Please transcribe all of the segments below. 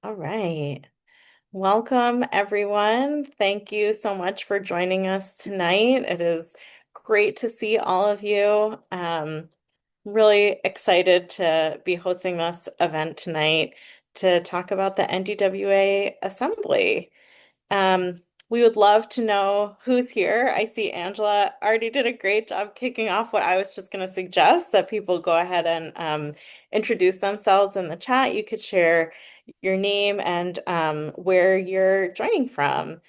All right. Welcome, everyone. Thank you so much for joining us tonight. It is great to see all of you. Really excited to be hosting this event tonight to talk about the NDWA Assembly. Um, we would love to know who's here. I see Angela already did a great job kicking off what I was just going to suggest that people go ahead and introduce themselves in the chat. You could share your name and where you're joining from.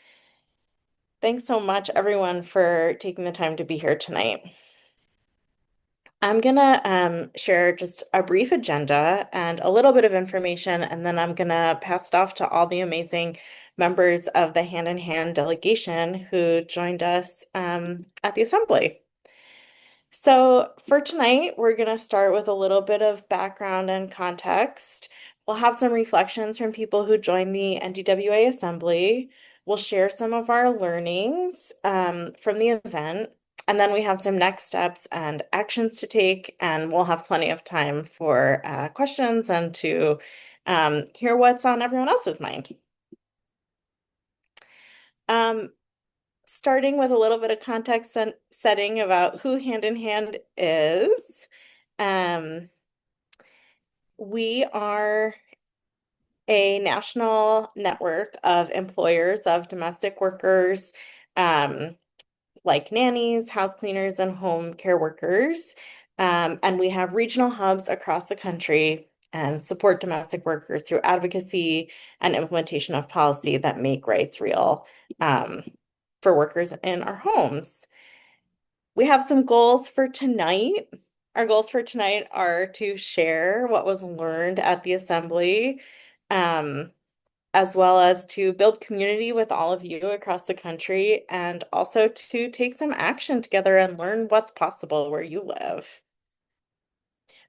Thanks so much, everyone, for taking the time to be here tonight. I'm gonna share just a brief agenda and a little bit of information, and then I'm gonna pass it off to all the amazing members of the Hand in Hand delegation who joined us at the assembly. So for tonight, we're gonna start with a little bit of background and context. We'll have some reflections from people who joined the NDWA assembly. We'll share some of our learnings from the event. And then we have some next steps and actions to take, and we'll have plenty of time for questions and to hear what's on everyone else's mind. Um, Starting with a little bit of context and setting about who Hand in Hand is. Um, we are a national network of employers of domestic workers, um, like nannies, house cleaners, and home care workers. And we have regional hubs across the country and support domestic workers through advocacy and implementation of policy that make rights real um, for workers in our homes. We have some goals for tonight. Our goals for tonight are to share what was learned at the assembly, um, as well as to build community with all of you across the country, and also to take some action together and learn what's possible where you live.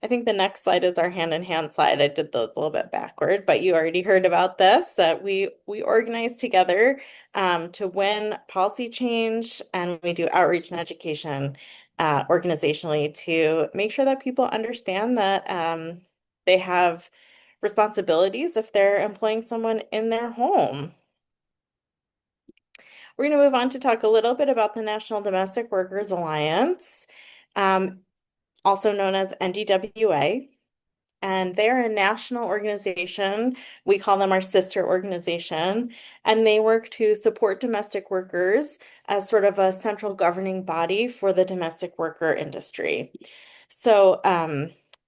I think the next slide is our hand in hand slide. I did those a little bit backward, but you already heard about this, that we organize together to win policy change, and we do outreach and education organizationally to make sure that people understand that they have responsibilities if they're employing someone in their home. We're going to move on to talk a little bit about the National Domestic Workers Alliance, um, also known as NDWA. And they're a national organization. We call them our sister organization. And they work to support domestic workers as sort of a central governing body for the domestic worker industry. So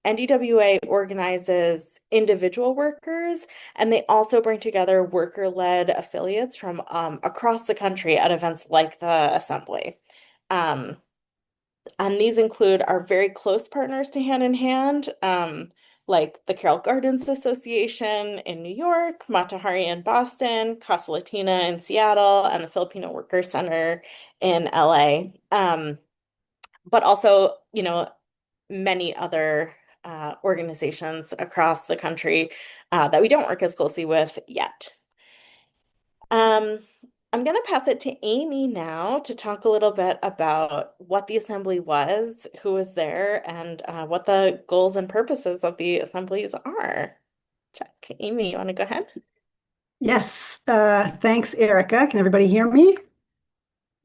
NDWA organizes individual workers, and they also bring together worker-led affiliates from across the country at events like the assembly. Um, and these include our very close partners to Hand in Hand, like the Carroll Gardens Association in New York, Matahari in Boston, Casa Latina in Seattle, and the Filipino Workers Center in LA. But also, many other organizations across the country that we don't work as closely with yet. Um, I'm going to pass it to Amy now to talk a little bit about what the assembly was, who was there, and what the goals and purposes of the assemblies are. Check. Amy, you want to go ahead? Yes, thanks, Erica. Can everybody hear me?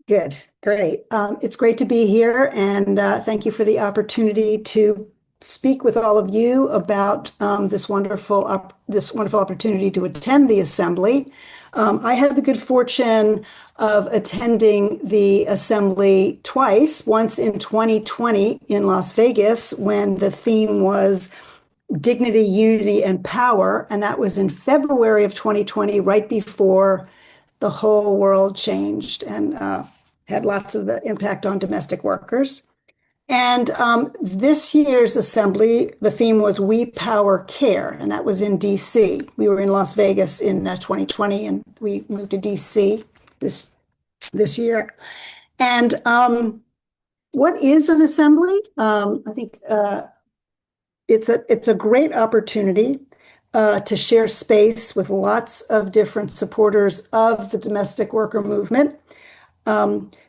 Good, great. It's great to be here, and thank you for the opportunity to speak with all of you about this wonderful opportunity to attend the assembly. I had the good fortune of attending the assembly twice, once in 2020 in Las Vegas, when the theme was Dignity, Unity, and Power. And that was in February of 2020, right before the whole world changed and had lots of impact on domestic workers. And this year's assembly, the theme was We Power Care, and that was in DC. We were in Las Vegas in 2020, and we moved to DC this year. And what is an assembly? I think it's a great opportunity to share space with lots of different supporters of the domestic worker movement,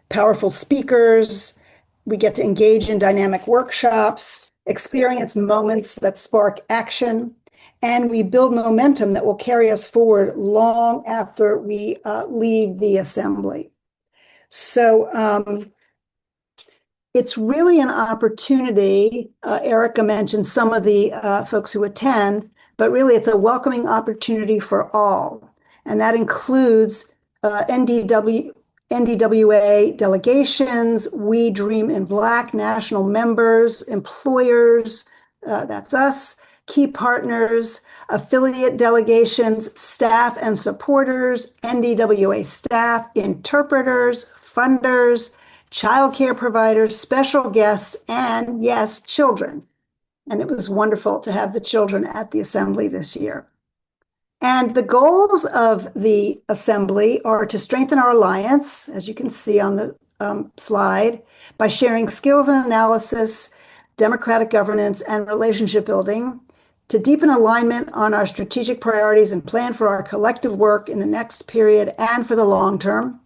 powerful speakers. We get to engage in dynamic workshops, experience moments that spark action, and we build momentum that will carry us forward long after we leave the assembly. So it's really an opportunity. Erica mentioned some of the folks who attend, but really it's a welcoming opportunity for all. And that includes NDWA delegations, We Dream in Black national members, employers, that's us, key partners, affiliate delegations, staff and supporters, NDWA staff, interpreters, funders, childcare providers, special guests, and yes, children. And it was wonderful to have the children at the assembly this year. And the goals of the assembly are to strengthen our alliance, as you can see on the slide, by sharing skills and analysis, democratic governance, and relationship building, to deepen alignment on our strategic priorities and plan for our collective work in the next period and for the long term.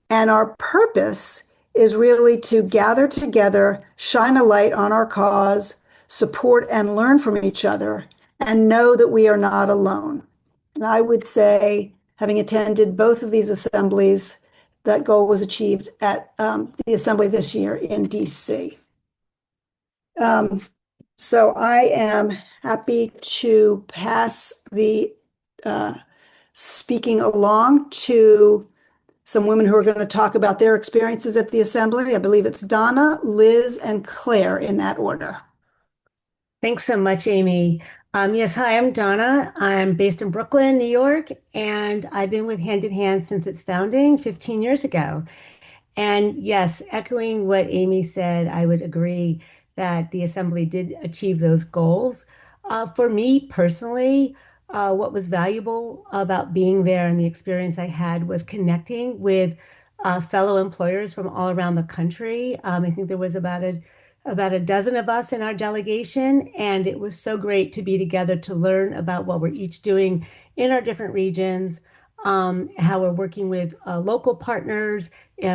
And our purpose is really to gather together, shine a light on our cause, support and learn from each other, and know that we are not alone. And I would say, having attended both of these assemblies, that goal was achieved at the assembly this year in DC. So I am happy to pass the speaking along to some women who are going to talk about their experiences at the assembly. I believe it's Donna, Liz, and Claire in that order. Thanks so much, Amy. Yes, hi, I'm Donna. I'm based in Brooklyn, New York, and I've been with Hand in Hand since its founding 15 years ago. And yes, echoing what Amy said, I would agree that the assembly did achieve those goals. For me personally, what was valuable about being there and the experience I had was connecting with fellow employers from all around the country. I think there was about a dozen of us in our delegation, and it was so great to be together to learn about what we're each doing in our different regions, how we're working with local partners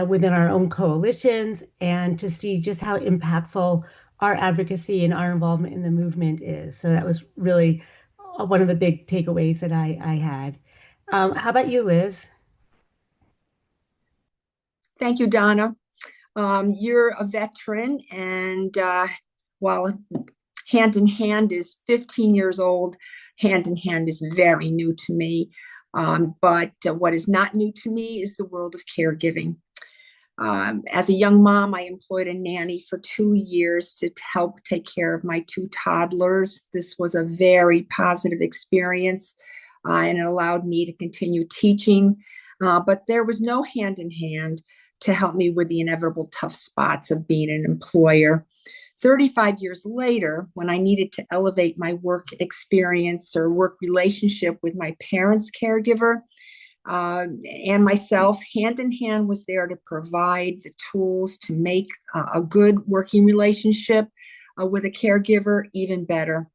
within our own coalitions, and to see just how impactful our advocacy and our involvement in the movement is. So that was really one of the big takeaways that I had. How about you, Liz? Thank you, Donna. You're a veteran, and while Hand in Hand is 15 years old, Hand in Hand is very new to me. But what is not new to me is the world of caregiving. As a young mom, I employed a nanny for 2 years to help take care of my two toddlers. This was a very positive experience, and it allowed me to continue teaching. But there was no hand in hand to help me with the inevitable tough spots of being an employer. 35 years later, when I needed to elevate my work experience or work relationship with my parents' caregiver, and myself, Hand in Hand was there to provide the tools to make a good working relationship with a caregiver even better.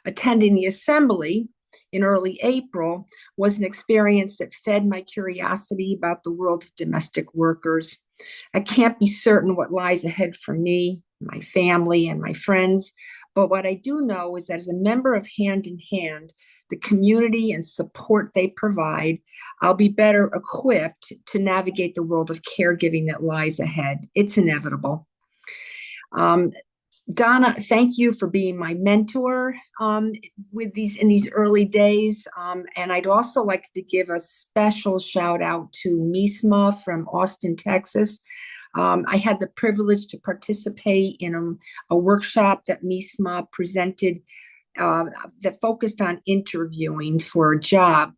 Attending the assembly in early April was an experience that fed my curiosity about the world of domestic workers. I can't be certain what lies ahead for me, my family, and my friends, but what I do know is that as a member of Hand in Hand, the community and support they provide, I'll be better equipped to navigate the world of caregiving that lies ahead. It's inevitable. Um, Donna, thank you for being my mentor with these in these early days. And I'd also like to give a special shout out to Misma from Austin, Texas. I had the privilege to participate in a workshop that Misma presented that focused on interviewing for a job.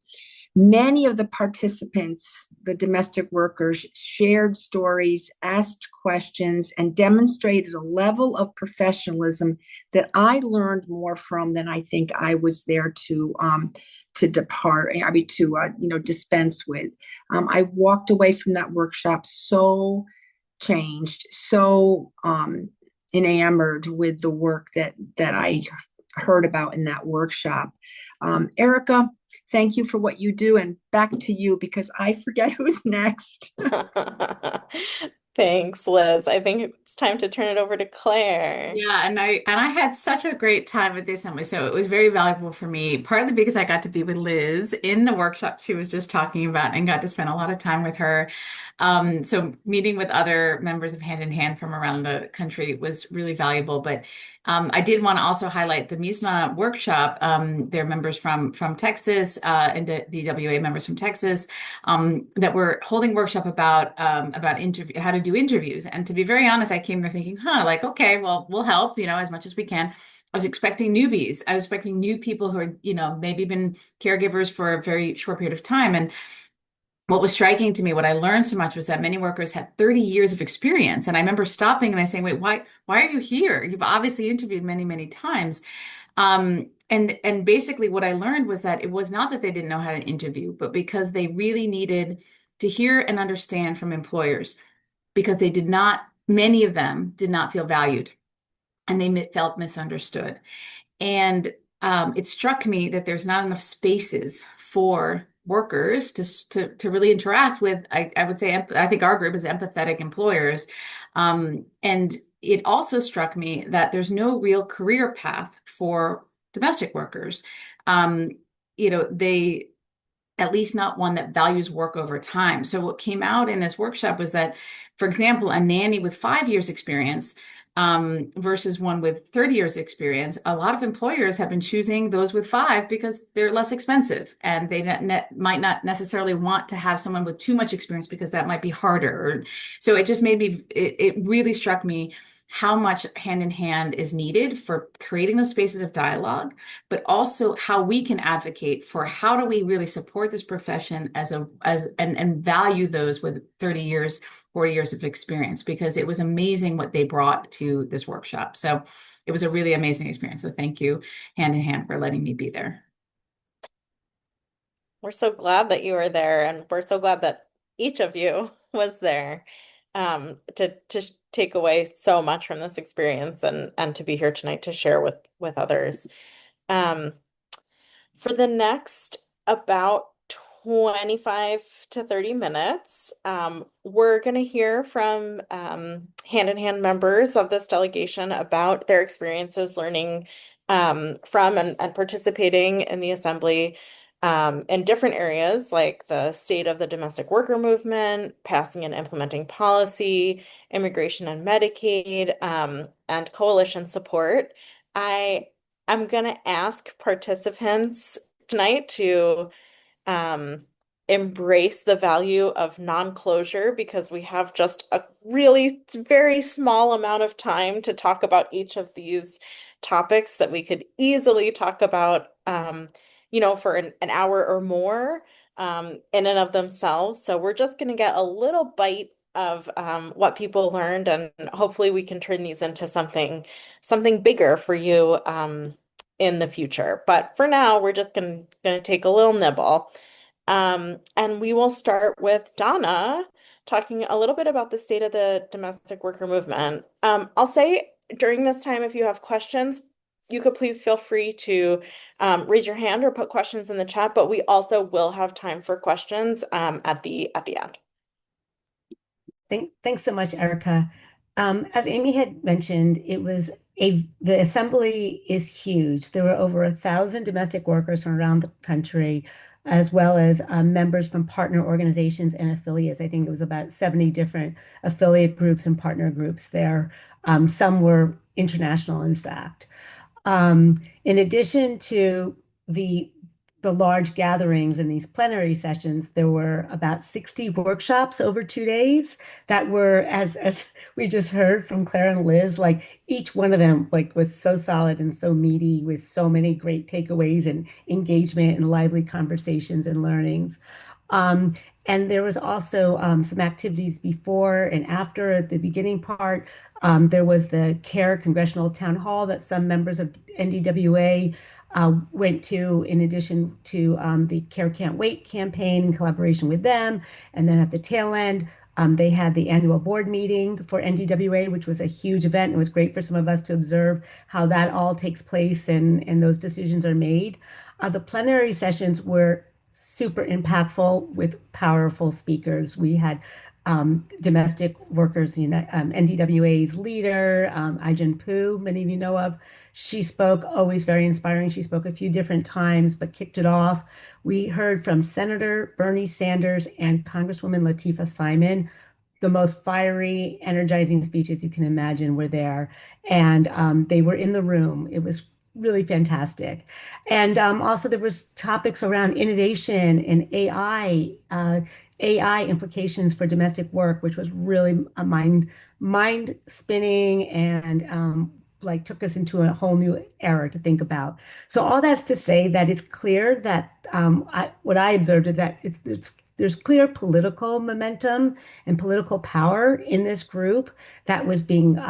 Many of the participants, the domestic workers, shared stories, asked questions, and demonstrated a level of professionalism that I learned more from than I think I was there to depart. I mean, to dispense with. I walked away from that workshop so changed, so enamored with the work that I heard about in that workshop. Erica, thank you for what you do, and back to you because I forget who's next. Thanks, Liz. I think it's time to turn it over to Claire. Yeah, and I had such a great time at the assembly. So it was very valuable for me, partly because I got to be with Liz in the workshop she was just talking about and got to spend a lot of time with her. So meeting with other members of Hand in Hand from around the country was really valuable. But I did want to also highlight the MISMA workshop. There are members from Texas and DWA members from Texas that were holding workshop about interview how to do interviews. And to be very honest, I came there thinking, like, okay, well, we'll help, as much as we can. I was expecting newbies. I was expecting new people who are, maybe been caregivers for a very short period of time. And what was striking to me, what I learned so much was that many workers had 30 years of experience. And I remember stopping and I saying, wait, why are you here? You've obviously interviewed many, many times. And basically what I learned was that it was not that they didn't know how to interview, but because they really needed to hear and understand from employers, because many of them did not feel valued and they felt misunderstood. And it struck me that there's not enough spaces for workers to really interact with, I would say, I think our group is empathetic employers. And it also struck me that there's no real career path for domestic workers. They, at least not one that values work over time. So what came out in this workshop was that, for example, a nanny with 5 years experience versus one with 30 years experience, a lot of employers have been choosing those with five because they're less expensive and they might not necessarily want to have someone with too much experience because that might be harder. So it just made me, it really struck me how much hand in hand is needed for creating those spaces of dialogue, but also how we can advocate for how do we really support this profession and value those with 30 years, 40 years of experience, because it was amazing what they brought to this workshop. So it was a really amazing experience. So thank you, Hand in Hand, for letting me be there. We're so glad that you were there, and we're so glad that each of you was there to take away so much from this experience and to be here tonight to share with others. Um, for the next about 25 to 30 minutes, we're going to hear from Hand in Hand members of this delegation about their experiences learning from and participating in the assembly in different areas like the state of the domestic worker movement, passing and implementing policy, immigration and Medicaid, and coalition support. I I'm going to ask participants tonight to um, embrace the value of non-closure because we have just a really very small amount of time to talk about each of these topics that we could easily talk about, for an hour or more in and of themselves. So we're just going to get a little bite of what people learned, and hopefully we can turn these into something bigger for you in the future. But for now, we're just gonna take a little nibble. And we will start with Donna talking a little bit about the state of the domestic worker movement. I'll say during this time, if you have questions, you could please feel free to raise your hand or put questions in the chat, but we also will have time for questions at the end. Thanks so much, Erica. As Amy had mentioned, the assembly is huge. There were over 1,000 domestic workers from around the country, as well as members from partner organizations and affiliates. I think it was about 70 different affiliate groups and partner groups there. Some were international, in fact. In addition to the the large gatherings and these plenary sessions, there were about 60 workshops over 2 days that were, as we just heard from Claire and Liz, like each one of them like was so solid and so meaty with so many great takeaways and engagement and lively conversations and learnings. Um, and there was also some activities before and after the beginning part. There was the CARE Congressional Town Hall that some members of NDWA went to, in addition to the CARE Can't Wait campaign in collaboration with them. And then at the tail end, they had the annual board meeting for NDWA, which was a huge event. It was great for some of us to observe how that all takes place and those decisions are made. The plenary sessions were super impactful with powerful speakers. We had domestic workers, NDWA's leader, Ai-jen Poo, many of you know of. She spoke, always very inspiring. She spoke a few different times, but kicked it off. We heard from Senator Bernie Sanders and Congresswoman Latifah Simon. The most fiery, energizing speeches you can imagine were there. And they were in the room. It was really fantastic. And also there was topics around innovation and AI implications for domestic work, which was really a mind spinning and like took us into a whole new era to think about. So all that's to say that it's clear that what I observed is that there's clear political momentum and political power in this group that was being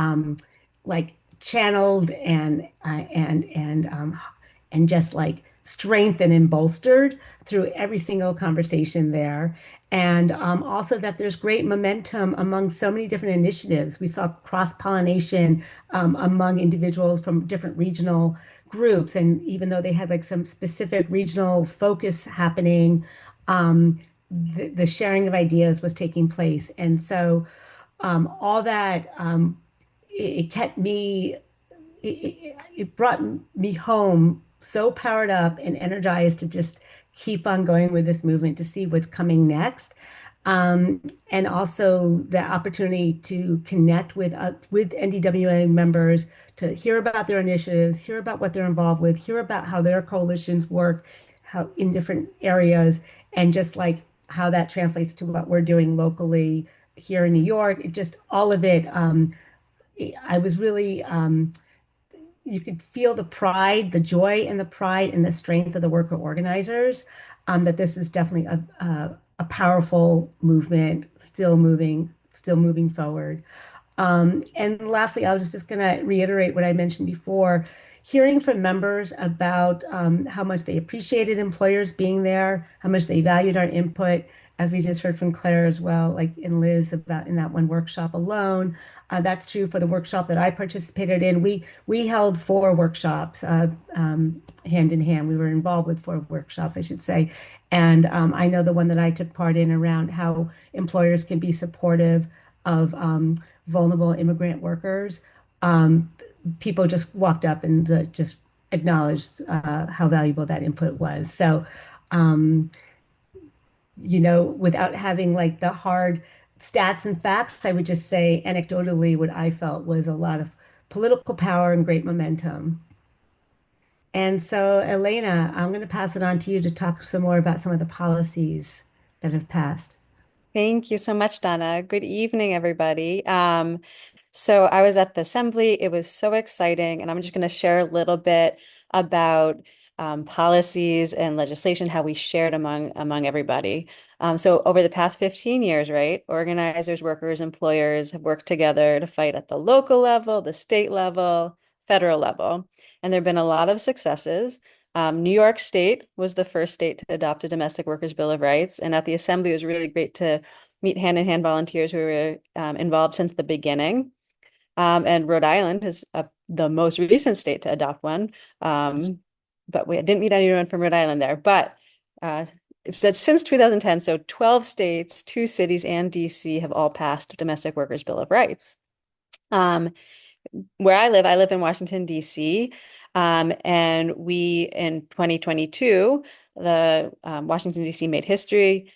like channeled and just like strengthened and bolstered through every single conversation there. And also that there's great momentum among so many different initiatives. We saw cross-pollination among individuals from different regional groups. And even though they had like some specific regional focus happening, the sharing of ideas was taking place. And so all that it kept me it brought me home so powered up and energized to just keep on going with this movement to see what's coming next. And also the opportunity to connect with NDWA members, to hear about their initiatives, hear about what they're involved with, hear about how their coalitions work, how in different areas, and just like how that translates to what we're doing locally here in New York. It just all of it. I was really you could feel the pride, the joy and the pride and the strength of the worker organizers, that this is definitely a powerful movement, still moving forward. And lastly, I was just going to reiterate what I mentioned before. Hearing from members about how much they appreciated employers being there, how much they valued our input, as we just heard from Claire as well, like in Liz about in that one workshop alone. That's true for the workshop that I participated in. We held four workshops hand in hand. We were involved with four workshops, I should say. And I know the one that I took part in around how employers can be supportive of vulnerable immigrant workers. People just walked up and just acknowledged how valuable that input was. So, um, without having like the hard stats and facts, I would just say anecdotally what I felt was a lot of political power and great momentum. And so, Elena, I'm going to pass it on to you to talk some more about some of the policies that have passed. Thank you so much, Donna. Good evening, everybody. So I was at the assembly. It was so exciting, and I'm just going to share a little bit about policies and legislation, how we shared among everybody. So over the past 15 years, right, organizers, workers, employers have worked together to fight at the local level, the state level, federal level, and there have been a lot of successes. New York State was the first state to adopt a domestic workers' bill of rights. And at the assembly, it was really great to meet hand-in-hand volunteers who were involved since the beginning. And Rhode Island is the most recent state to adopt one. But we didn't meet anyone from Rhode Island there. Uh, but since 2010, so 12 states, two cities, and DC have all passed domestic workers' bill of rights. Where I live in Washington, D.C. And we, in 2022, the Washington, D.C. made history,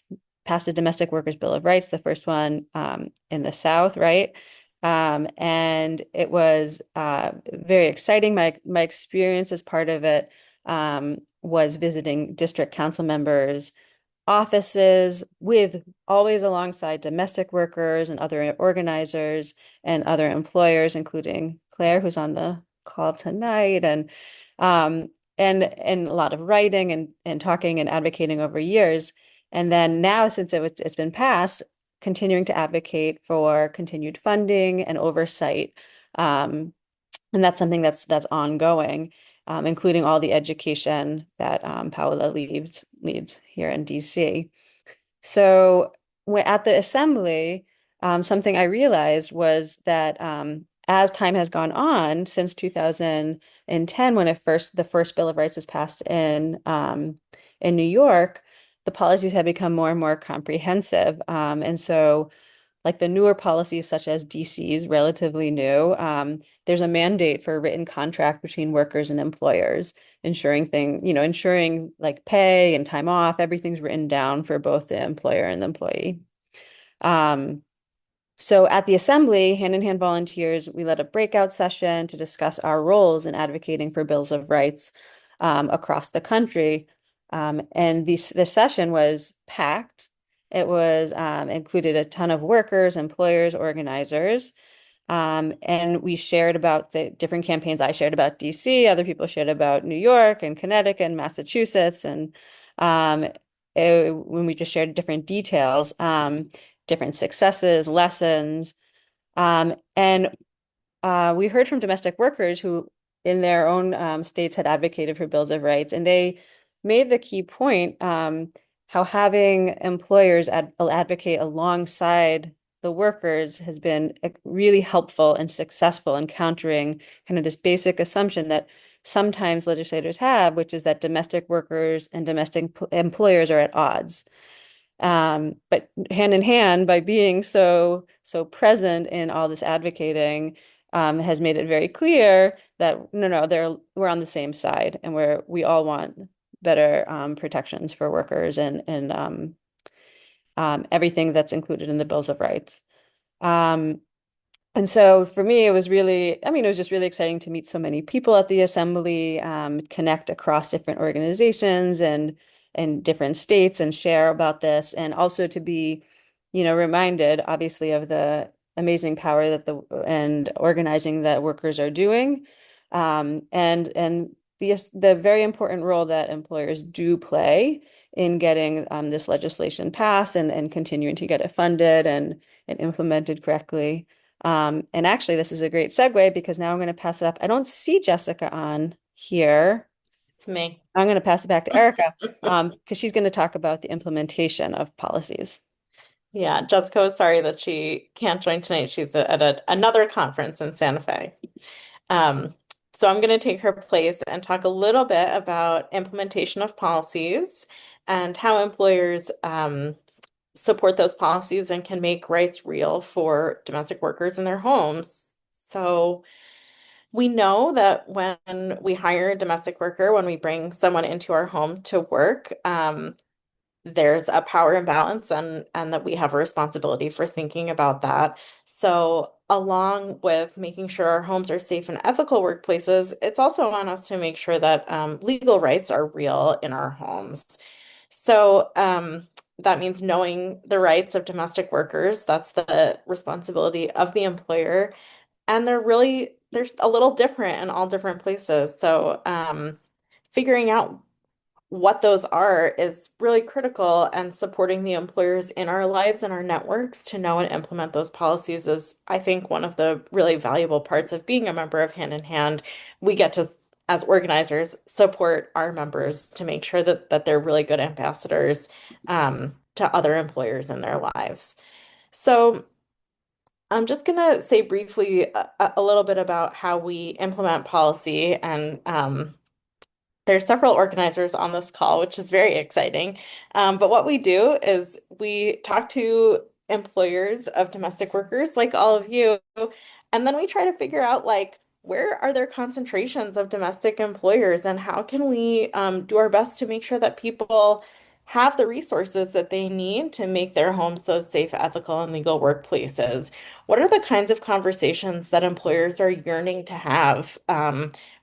passed a domestic workers' bill of rights, the first one in the South, right? And it was very exciting. My experience as part of it was visiting district council members' offices with always alongside domestic workers and other organizers and other employers, including Claire, who's on the call tonight, um, and a lot of writing and talking and advocating over years. And then now, since it's been passed, continuing to advocate for continued funding and oversight. And that's something that's ongoing, including all the education that Paola leads here in DC. So at the assembly, something I realized was that as time has gone on since 2010, when the first Bill of Rights was passed in New York, the policies have become more and more comprehensive. And so like the newer policies such as DC's relatively new, there's a mandate for a written contract between workers and employers, ensuring like pay and time off, everything's written down for both the employer and the employee. Um, so at the assembly, Hand in Hand Volunteers, we led a breakout session to discuss our roles in advocating for bills of rights across the country. And this session was packed. It was included a ton of workers, employers, organizers. And we shared about the different campaigns. I shared about DC, other people shared about New York and Connecticut and Massachusetts. And um, when we just shared different details, different successes, lessons. And we heard from domestic workers who, in their own states, had advocated for bills of rights, and they made the key point how having employers advocate alongside the workers has been really helpful and successful in countering kind of this basic assumption that sometimes legislators have, which is that domestic workers and domestic employers are at odds. But hand in hand, by being so present in all this advocating, has made it very clear that no, we're on the same side, and we all want better protections for workers and everything that's included in the Bills of Rights. Um, and so for me, it was just really exciting to meet so many people at the assembly, connect across different organizations and different states and share about this, and also to be, reminded, obviously, of the amazing power and organizing that workers are doing, and the very important role that employers do play in getting this legislation passed and continuing to get it funded and implemented correctly. And actually, this is a great segue because now I'm going to pass it up. I don't see Jessica on here. It's me. I'm going to pass it back to Erica, because she's going to talk about the implementation of policies. Yeah, Jessica was sorry that she can't join tonight. She's at another conference in Santa Fe. Um, so I'm going to take her place and talk a little bit about implementation of policies and how employers support those policies and can make rights real for domestic workers in their homes. So we know that when we hire a domestic worker, when we bring someone into our home to work, there's a power imbalance and that we have a responsibility for thinking about that. So along with making sure our homes are safe and ethical workplaces, it's also on us to make sure that legal rights are real in our homes. So that means knowing the rights of domestic workers. That's the responsibility of the employer. And there's a little different in all different places. So figuring out what those are is really critical, and supporting the employers in our lives and our networks to know and implement those policies is, I think, one of the really valuable parts of being a member of Hand in Hand. We get to, as organizers, support our members to make sure that they're really good ambassadors to other employers in their lives. So I'm just going to say briefly a little bit about how we implement policy, and there's several organizers on this call, which is very exciting. But what we do is we talk to employers of domestic workers like all of you, and then we try to figure out like where are there concentrations of domestic employers and how can we do our best to make sure that people have the resources that they need to make their homes those safe, ethical, and legal workplaces. What are the kinds of conversations that employers are yearning to have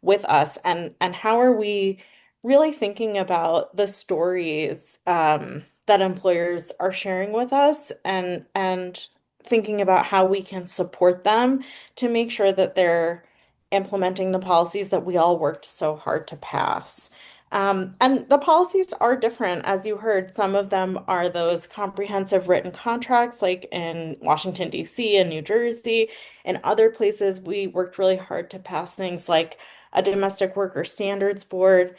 with us, and how are we really thinking about the stories that employers are sharing with us, and thinking about how we can support them to make sure that they're implementing the policies that we all worked so hard to pass. And the policies are different, as you heard. Some of them are those comprehensive written contracts, like in Washington, D.C. and New Jersey. In other places, we worked really hard to pass things like a domestic worker standards board,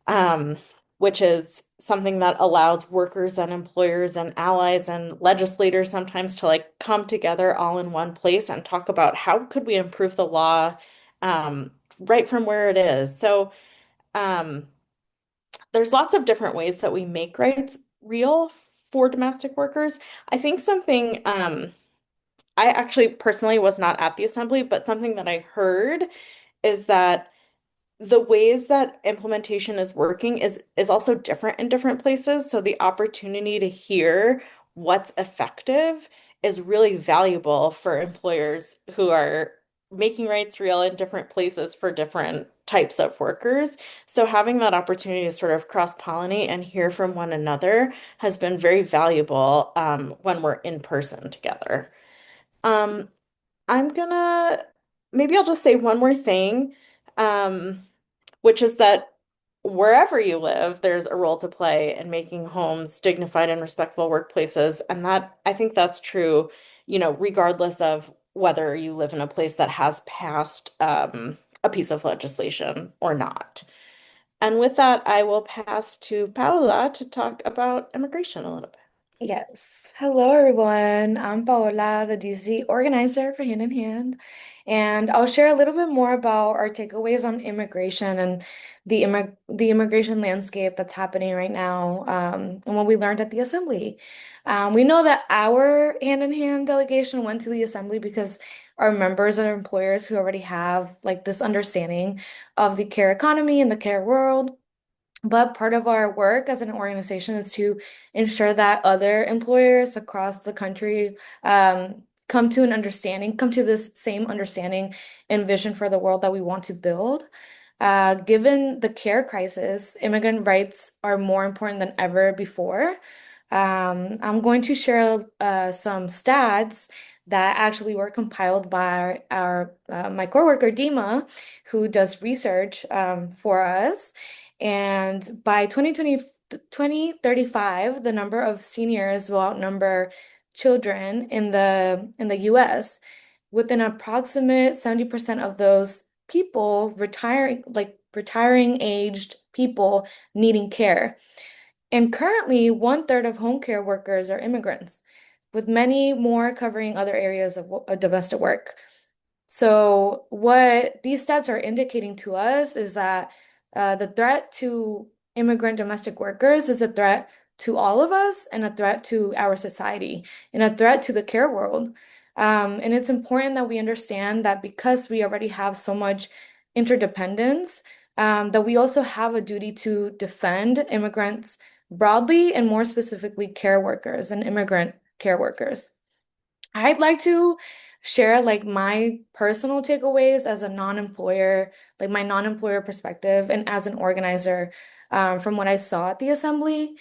um, which is something that allows workers and employers and allies and legislators sometimes to like come together all in one place and talk about how could we improve the law right from where it is. So um, there's lots of different ways that we make rights real for domestic workers. I think something I actually personally was not at the assembly, but something that I heard is that the ways that implementation is working is also different in different places. So the opportunity to hear what's effective is really valuable for employers who are making rights real in different places for different types of workers. So having that opportunity to sort of cross-pollinate and hear from one another has been very valuable when we're in person together. Um, I'm gonna maybe I'll just say one more thing. Um, which is that wherever you live, there's a role to play in making homes dignified and respectful workplaces. And that I think that's true, regardless of whether you live in a place that has passed a piece of legislation or not. And with that, I will pass to Paula to talk about immigration a little bit. Yes. Hello, everyone. I'm Paola, the DC organizer for Hand in Hand, and I'll share a little bit more about our takeaways on immigration and the immigration landscape that's happening right now, and what we learned at the assembly. We know that our Hand in Hand delegation went to the assembly because our members are employers who already have like this understanding of the care economy and the care world. But part of our work as an organization is to ensure that other employers across the country come to this same understanding and vision for the world that we want to build. Given the care crisis, immigrant rights are more important than ever before. I'm going to share some stats that actually were compiled by our my coworker Dima, who does research for us. And by 2035, the number of seniors will outnumber children in the US, with an approximate 70% of those people retiring aged people needing care. And currently, one third of home care workers are immigrants, with many more covering other areas of domestic work. So, what these stats are indicating to us is that the threat to immigrant domestic workers is a threat to all of us and a threat to our society and a threat to the care world. And it's important that we understand that because we already have so much interdependence, that we also have a duty to defend immigrants broadly and more specifically care workers and immigrant care workers. I'd like to share like my personal takeaways as a non-employer, like my non-employer perspective, and as an organizer from what I saw at the assembly.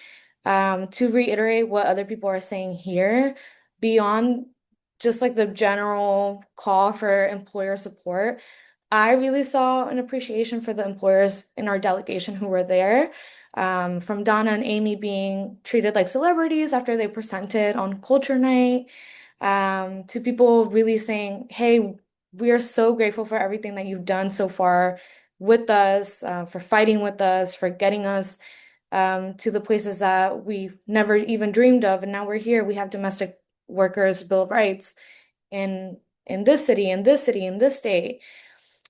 To reiterate what other people are saying here, beyond just like the general call for employer support, I really saw an appreciation for the employers in our delegation who were there. From Donna and Amy being treated like celebrities after they presented on Culture Night, to people really saying, hey, we are so grateful for everything that you've done so far with us, for fighting with us, for getting us to the places that we never even dreamed of. And now we're here. We have domestic workers' Bill of Rights in this city, in this city, in this state.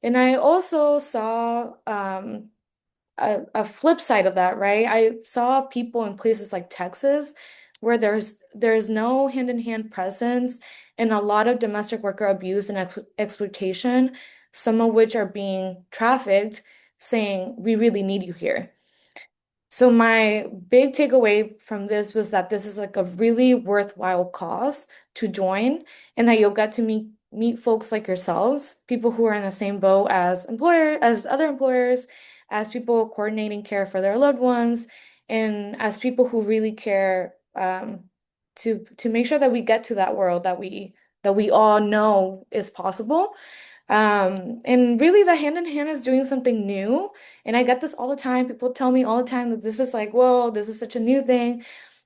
And I also saw a flip side of that, right? I saw people in places like Texas where there's no hand-in-hand presence and a lot of domestic worker abuse and exploitation, some of which are being trafficked, saying, we really need you here. So my big takeaway from this was that this is like a really worthwhile cause to join and that you'll get to meet folks like yourselves, people who are in the same boat as other employers, as people coordinating care for their loved ones, and as people who really care to make sure that we get to that world that we all know is possible. And really the hand in hand is doing something new. And I get this all the time. People tell me all the time that this is like, whoa, this is such a new thing.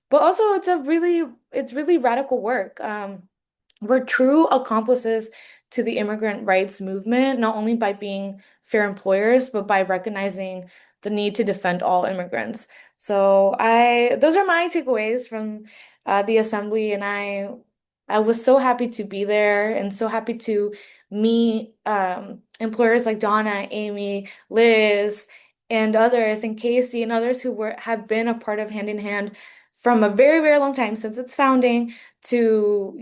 But also it's really radical work. We're true accomplices to the immigrant rights movement, not only by being fair employers, but by recognizing the need to defend all immigrants. So those are my takeaways from the assembly, and I was so happy to be there and so happy to meet employers like Donna, Amy, Liz, and others, and Casey, and others who have been a part of Hand in Hand from a very, very long time since its founding to,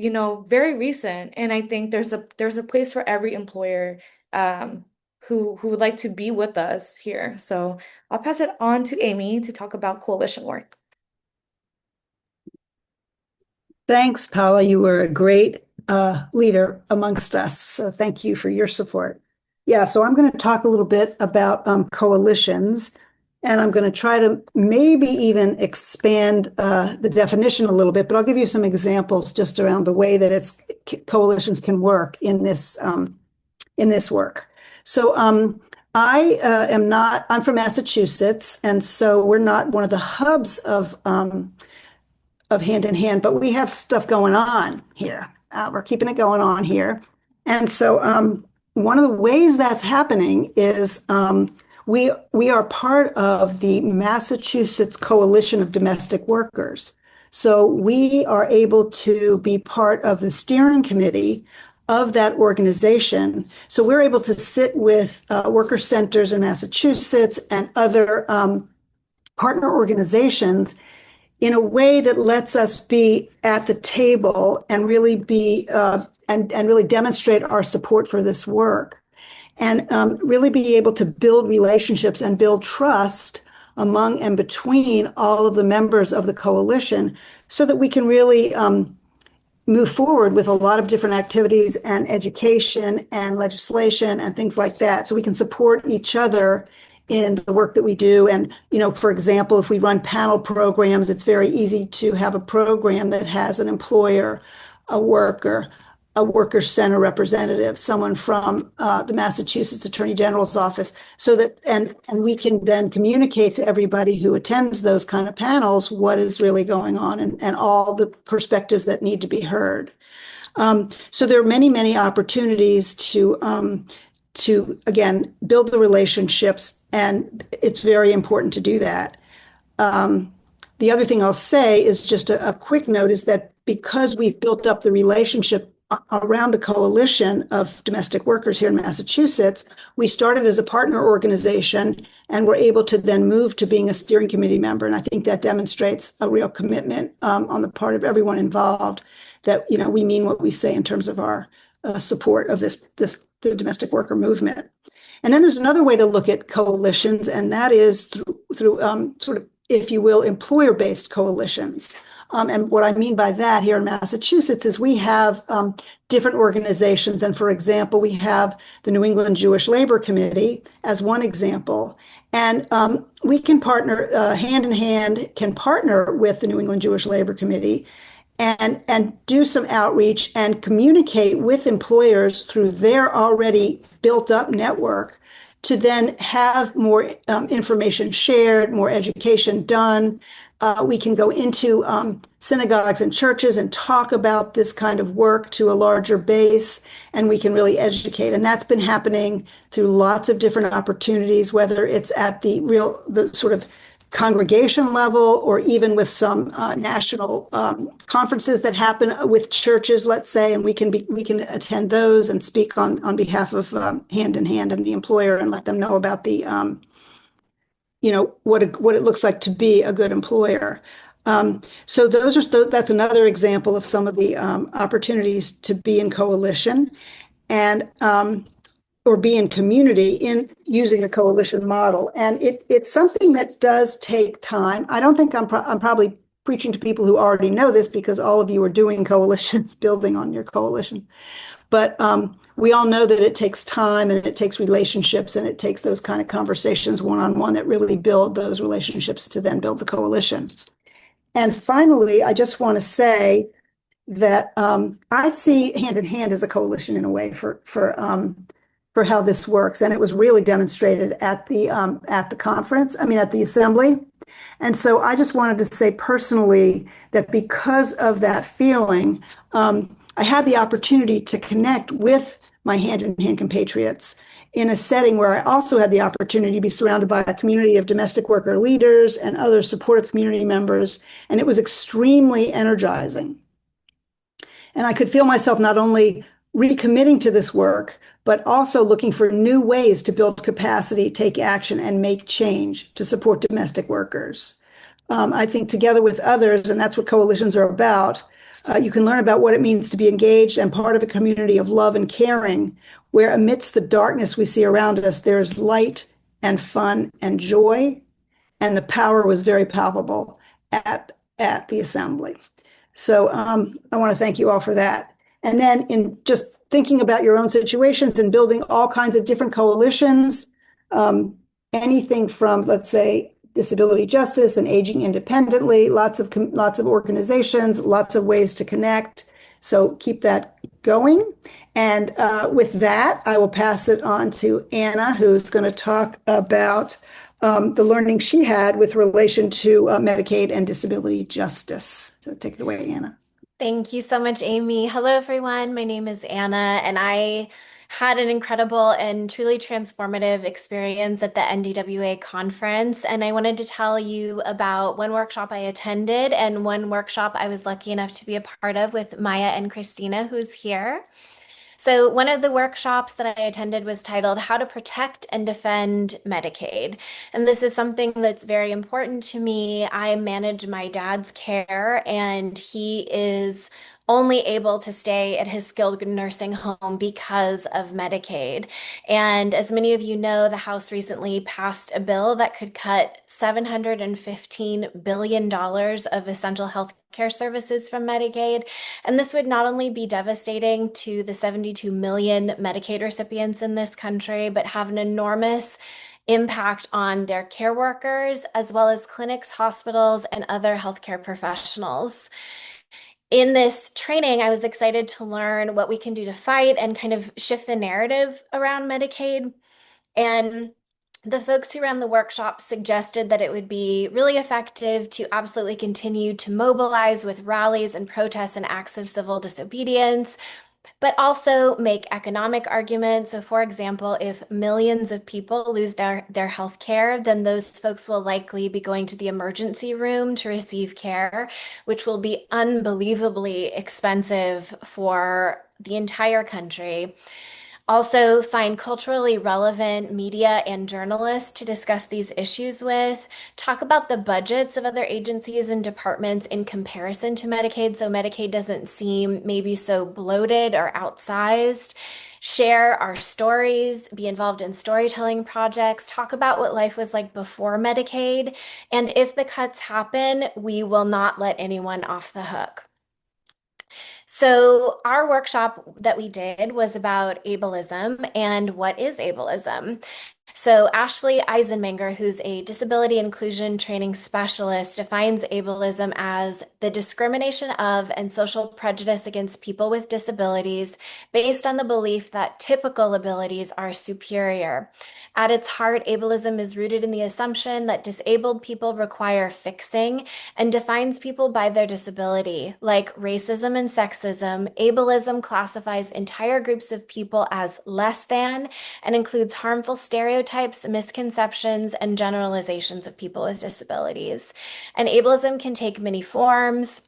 very recent. And I think there's a place for every employer who would like to be with us here. So I'll pass it on to Amy to talk about coalition work. Thanks, Paula. You were a great leader amongst us. So thank you for your support. Yeah, so I'm going to talk a little bit about coalitions, and I'm going to try to maybe even expand the definition a little bit, but I'll give you some examples just around the way that coalitions can work in this work. So I'm from Massachusetts, and so we're not one of the hubs of Hand in Hand, but we have stuff going on here. We're keeping it going on here. And so one of the ways that's happening is we are part of the Massachusetts Coalition of Domestic Workers. So we are able to be part of the steering committee of that organization. So we're able to sit with worker centers in Massachusetts and other partner organizations in a way that lets us be at the table and really be and really demonstrate our support for this work, and really be able to build relationships and build trust among and between all of the members of the coalition, so that we can really move forward with a lot of different activities and education and legislation and things like that, so we can support each other in the work that we do. And, for example, if we run panel programs, it's very easy to have a program that has an employer, a worker, a worker center representative, someone from the Massachusetts Attorney General's office, so that and we can then communicate to everybody who attends those kind of panels what is really going on, and all the perspectives that need to be heard. So there are many, many opportunities to again build the relationships, and it's very important to do that. The other thing I'll say is just a quick note is that because we've built up the relationship around the coalition of domestic workers here in Massachusetts, we started as a partner organization and were able to then move to being a steering committee member. And I think that demonstrates a real commitment on the part of everyone involved, that we mean what we say in terms of our support of the domestic worker movement. And then there's another way to look at coalitions, and that is through sort of, if you will, employer-based coalitions. And what I mean by that here in Massachusetts is we have different organizations. And for example, we have the New England Jewish Labor Committee as one example. And we can partner, hand in hand, can partner with the New England Jewish Labor Committee and do some outreach and communicate with employers through their already built up network, to then have more information shared, more education done. We can go into synagogues and churches and talk about this kind of work to a larger base, and we can really educate. And that's been happening through lots of different opportunities, whether it's at the sort of congregation level, or even with some national conferences that happen with churches, let's say, and we can attend those and speak on behalf of Hand in Hand and the employer, and let them know about the what it looks like to be a good employer. So that's another example of some of the opportunities to be in coalition and or be in community in using a coalition model. And it's something that does take time. I don't think I'm probably preaching to people who already know this, because all of you are doing coalitions, building on your coalition. But we all know that it takes time, and it takes relationships, and it takes those kind of conversations one-on-one that really build those relationships to then build the coalition. And finally, I just want to say that I see Hand in Hand as a coalition in a way for how this works. And it was really demonstrated at the conference, at the assembly. And so I just wanted to say personally that because of that feeling, I had the opportunity to connect with my Hand in Hand compatriots in a setting where I also had the opportunity to be surrounded by a community of domestic worker leaders and other supportive community members. And it was extremely energizing. And I could feel myself not only recommitting to this work, but also looking for new ways to build capacity, take action, and make change to support domestic workers. I think together with others, and that's what coalitions are about, you can learn about what it means to be engaged and part of a community of love and caring, where amidst the darkness we see around us, there is light and fun and joy, and the power was very palpable at the assembly. So I want to thank you all for that. And then in just thinking about your own situations and building all kinds of different coalitions, um, anything from, let's say, disability justice and aging independently, lots of organizations, lots of ways to connect. So keep that going. And with that, I will pass it on to Anna, who's going to talk about the learning she had with relation to Medicaid and disability justice. So take it away, Anna. Thank you so much, Amy. Hello, everyone. My name is Anna, and I had an incredible and truly transformative experience at the NDWA conference. And I wanted to tell you about one workshop I attended and one workshop I was lucky enough to be a part of with Maya and Christina, who's here. So, one of the workshops that I attended was titled How to Protect and Defend Medicaid. And this is something that's very important to me. I manage my dad's care, and he is only able to stay at his skilled nursing home because of Medicaid. And as many of you know, the House recently passed a bill that could cut $715 billion of essential health care services from Medicaid. And this would not only be devastating to the 72 million Medicaid recipients in this country, but have an enormous impact on their care workers, as well as clinics, hospitals, and other healthcare professionals. In this training, I was excited to learn what we can do to fight and kind of shift the narrative around Medicaid. And the folks who ran the workshop suggested that it would be really effective to absolutely continue to mobilize with rallies and protests and acts of civil disobedience, but also make economic arguments. So, for example, if millions of people lose their health care, then those folks will likely be going to the emergency room to receive care, which will be unbelievably expensive for the entire country. Also, find culturally relevant media and journalists to discuss these issues with. Talk about the budgets of other agencies and departments in comparison to Medicaid, so Medicaid doesn't seem maybe so bloated or outsized. Share our stories, be involved in storytelling projects, talk about what life was like before Medicaid. And if the cuts happen, we will not let anyone off the hook. So, our workshop that we did was about ableism and what is ableism. So, Ashley Eisenmenger, who's a disability inclusion training specialist, defines ableism as the discrimination of and social prejudice against people with disabilities based on the belief that typical abilities are superior. At its heart, ableism is rooted in the assumption that disabled people require fixing and defines people by their disability. Like racism and sexism, ableism classifies entire groups of people as less than and includes harmful stereotypes, misconceptions, and generalizations of people with disabilities. And ableism can take many forms.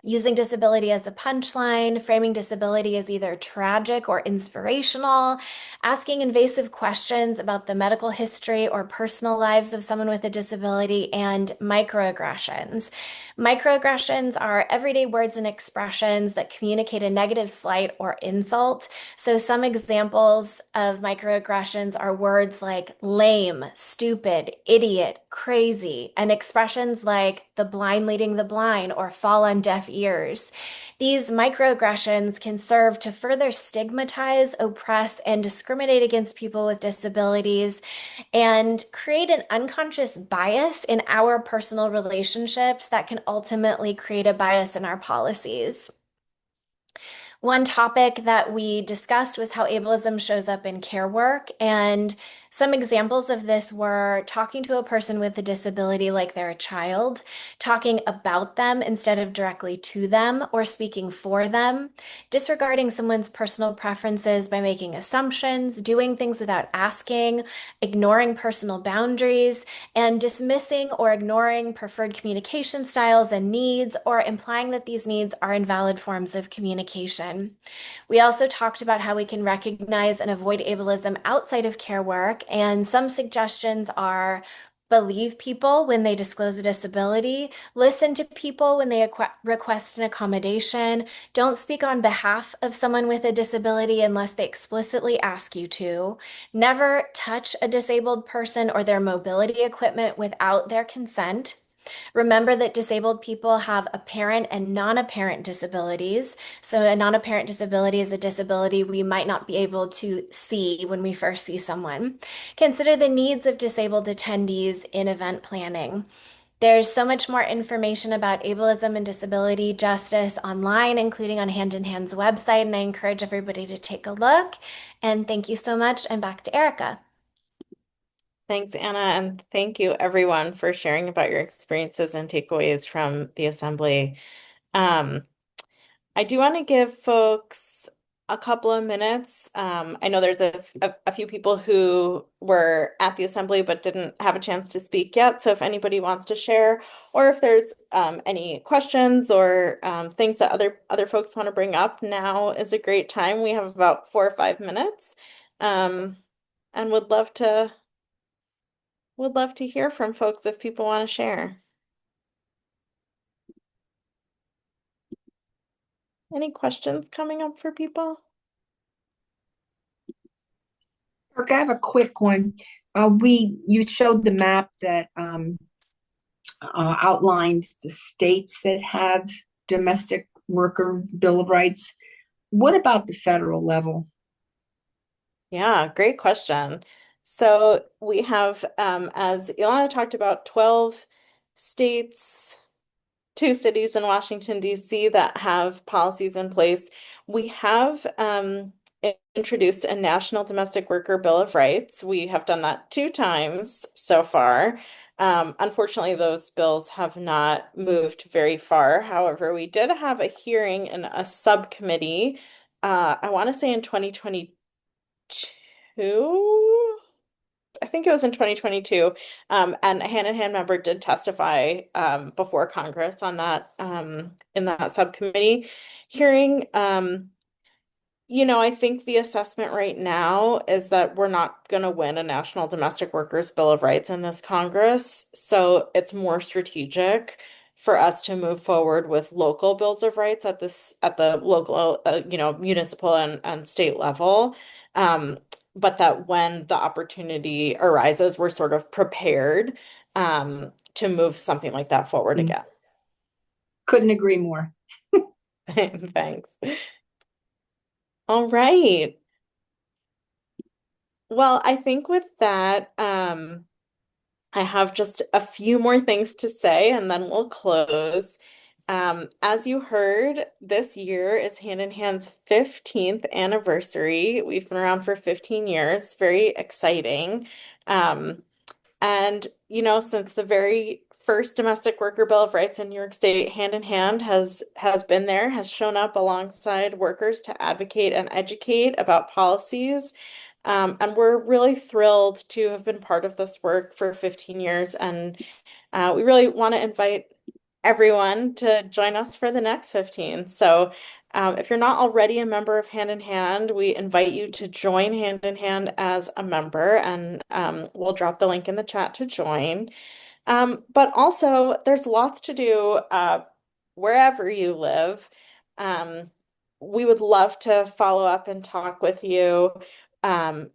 Using disability as a punchline, framing disability as either tragic or inspirational, asking invasive questions about the medical history or personal lives of someone with a disability, and microaggressions. Microaggressions are everyday words and expressions that communicate a negative slight or insult. So, some examples of microaggressions are words like lame, stupid, idiot, crazy, and expressions like the blind leading the blind or fall on deaf ears. These microaggressions can serve to further stigmatize, oppress, and discriminate against people with disabilities and create an unconscious bias in our personal relationships that can ultimately create a bias in our policies. One topic that we discussed was how ableism shows up in care work. And some examples of this were talking to a person with a disability like they're a child, talking about them instead of directly to them or speaking for them, disregarding someone's personal preferences by making assumptions, doing things without asking, ignoring personal boundaries, and dismissing or ignoring preferred communication styles and needs, or implying that these needs are invalid forms of communication. We also talked about how we can recognize and avoid ableism outside of care work, and some suggestions are believe people when they disclose a disability, listen to people when they request an accommodation, don't speak on behalf of someone with a disability unless they explicitly ask you to, never touch a disabled person or their mobility equipment without their consent. Remember that disabled people have apparent and non-apparent disabilities. So a non-apparent disability is a disability we might not be able to see when we first see someone. Consider the needs of disabled attendees in event planning. There's so much more information about ableism and disability justice online, including on Hand in Hand's website, and I encourage everybody to take a look. And thank you so much, and back to Erica. Thanks, Anna, and thank you everyone for sharing about your experiences and takeaways from the assembly. Um, I do want to give folks a couple of minutes. I know there's a few people who were at the assembly but didn't have a chance to speak yet. So if anybody wants to share, or if there's any questions or things that other folks want to bring up, now is a great time. We have about 4 or 5 minutes, um, and would love to hear from folks if people want to share. Any questions coming up for people? Kirk, I have a quick one. You showed the map that outlined the states that have domestic worker Bill of Rights. What about the federal level? Yeah, great question. So we have, as Ilana talked about, 12 states, 2 cities in Washington, D.C. that have policies in place. We have introduced a National Domestic Worker Bill of Rights. We have done that 2 times so far. Unfortunately, those bills have not moved very far. However, we did have a hearing in a subcommittee, I want to say in 2022. I think it was in 2022, and a hand-in-hand member did testify before Congress on that in that subcommittee hearing. I think the assessment right now is that we're not going to win a National Domestic Workers Bill of Rights in this Congress, so it's more strategic for us to move forward with local bills of rights at the local, municipal and state level. Um, but that when the opportunity arises, we're sort of prepared to move something like that forward again. Couldn't agree more. Thanks. All right. Well, I think with that, I have just a few more things to say and then we'll close. As you heard, this year is Hand in Hand's 15th anniversary. We've been around for 15 years, very exciting. Um, since the very first Domestic Worker Bill of Rights in New York State, Hand in Hand has been there, has shown up alongside workers to advocate and educate about policies. And we're really thrilled to have been part of this work for 15 years. And we really want to invite everyone to join us for the next 15. So if you're not already a member of Hand in Hand, we invite you to join Hand in Hand as a member, and we'll drop the link in the chat to join. But also, there's lots to do wherever you live. Um, we would love to follow up and talk with you. Um,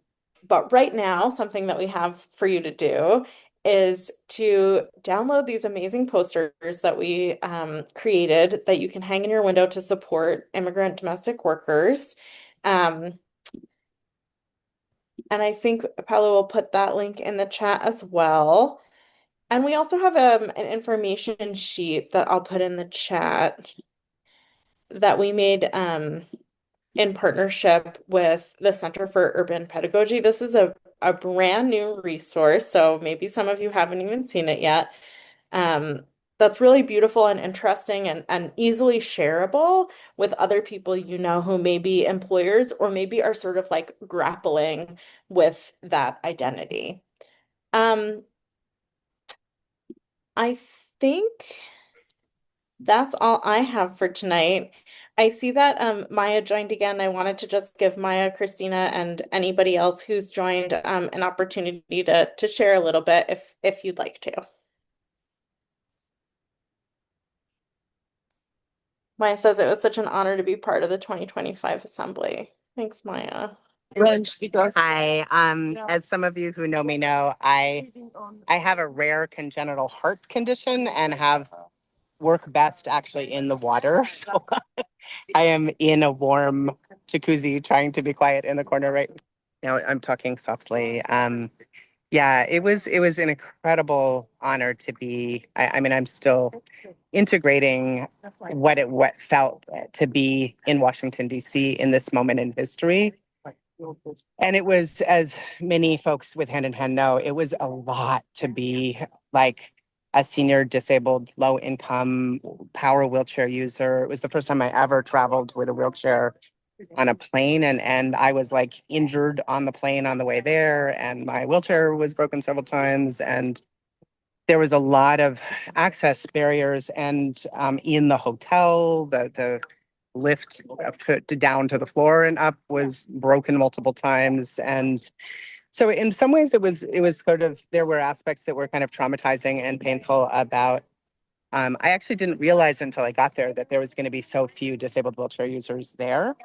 but right now, something that we have for you to do is to download these amazing posters that we created that you can hang in your window to support immigrant domestic workers. Um, and I think Paolo will put that link in the chat as well. And we also have an information sheet that I'll put in the chat that we made in partnership with the Center for Urban Pedagogy. This is a brand new resource, so maybe some of you haven't even seen it yet. That's really beautiful and interesting and easily shareable with other people you know who may be employers or maybe are sort of like grappling with that identity. Um, I think that's all I have for tonight. I see that Maya joined again. I wanted to just give Maya, Christina, and anybody else who's joined an opportunity to share a little bit if you'd like to. Maya says it was such an honor to be part of the 2025 assembly. Thanks, Maya. Hi, as some of you who know me know, I have a rare congenital heart condition and have work best actually in the water. So I am in a warm jacuzzi trying to be quiet in the corner right now. I'm talking softly. Yeah, it was an incredible honor to be. I mean, I'm still integrating what felt to be in Washington D.C. in this moment in history. And it was, as many folks with Hand in Hand know, it was a lot to be like a senior disabled, low income, power wheelchair user. It was the first time I ever traveled with a wheelchair on a plane, and I was like injured on the plane on the way there, and my wheelchair was broken several times, and there was a lot of access barriers, and in the hotel, the lift down to the floor and up was broken multiple times, and so in some ways it was sort of, there were aspects that were kind of traumatizing and painful about. I actually didn't realize until I got there that there was going to be so few disabled wheelchair users there.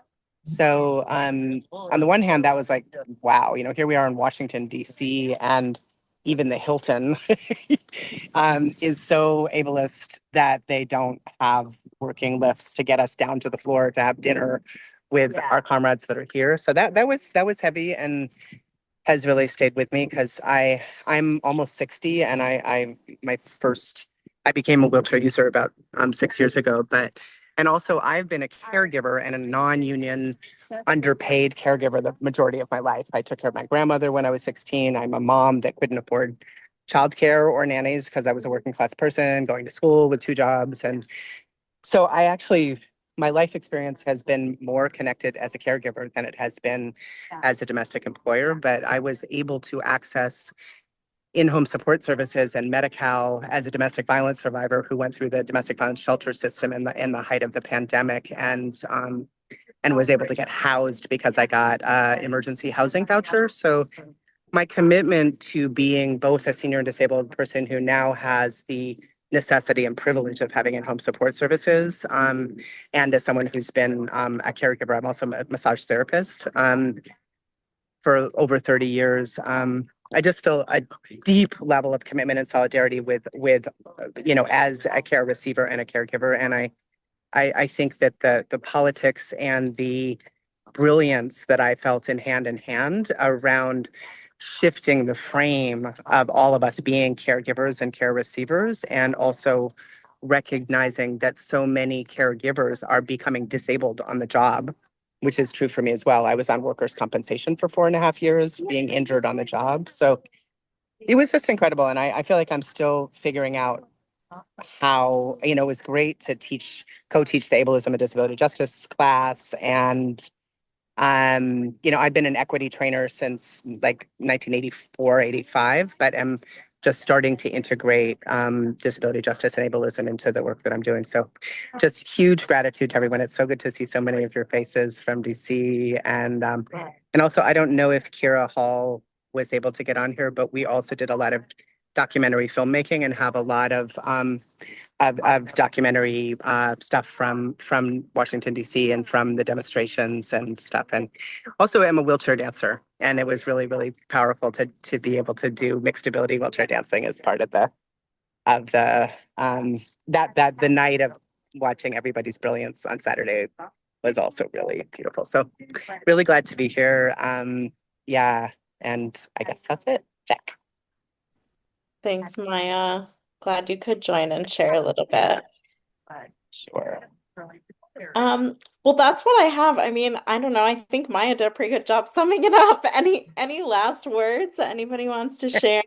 So on the one hand, that was like, wow, here we are in Washington, D.C., and even the Hilton is so ableist that they don't have working lifts to get us down to the floor to have dinner with our comrades that are here. So that was heavy and has really stayed with me because I'm almost 60, and I became a wheelchair user about 6 years ago, but and also I've been a caregiver and a non-union underpaid caregiver the majority of my life. I took care of my grandmother when I was 16. I'm a mom that couldn't afford childcare or nannies because I was a working class person going to school with two jobs. And so my life experience has been more connected as a caregiver than it has been as a domestic employer, but I was able to access in-home support services and Medi-Cal as a domestic violence survivor who went through the domestic violence shelter system in the height of the pandemic, and was able to get housed because I got emergency housing voucher. So my commitment to being both a senior and disabled person who now has the necessity and privilege of having in-home support services, and as someone who's been a caregiver, I'm also a massage therapist for over 30 years. I just feel a deep level of commitment and solidarity with as a care receiver and a caregiver, and I think that the politics and the brilliance that I felt in hand around shifting the frame of all of us being caregivers and care receivers, and also recognizing that so many caregivers are becoming disabled on the job, which is true for me as well. I was on workers' compensation for 4.5 years, being injured on the job. So it was just incredible. And I feel like I'm still figuring out how, it was great to co-teach the ableism and disability justice class. And I've been an equity trainer since like 1984, 85, but am just starting to integrate disability justice and ableism into the work that I'm doing. So just huge gratitude to everyone. It's so good to see so many of your faces from DC. And also, I don't know if Kira Hall was able to get on here, but we also did a lot of documentary filmmaking and have a lot of documentary stuff from Washington D.C. and from the demonstrations and stuff. And also, I'm a wheelchair dancer, and it was really really powerful to be able to do mixed ability wheelchair dancing as part of the that the night of watching everybody's brilliance on Saturday was also really beautiful. So really glad to be here. Yeah, and I guess that's it. Check. Thanks, Maya. Glad you could join and share a little bit. Sure. Well, that's what I have. I mean, I don't know. I think Maya did a pretty good job summing it up. Any last words that anybody wants to share?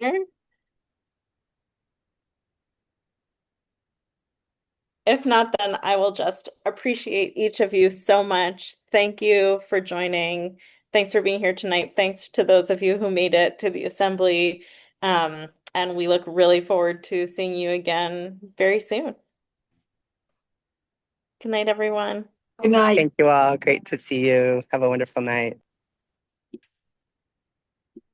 If not, then I will just appreciate each of you so much. Thank you for joining. Thanks for being here tonight. Thanks to those of you who made it to the assembly. And we look really forward to seeing you again very soon. Good night, everyone. Good night. Thank you all. Great to see you. Have a wonderful night.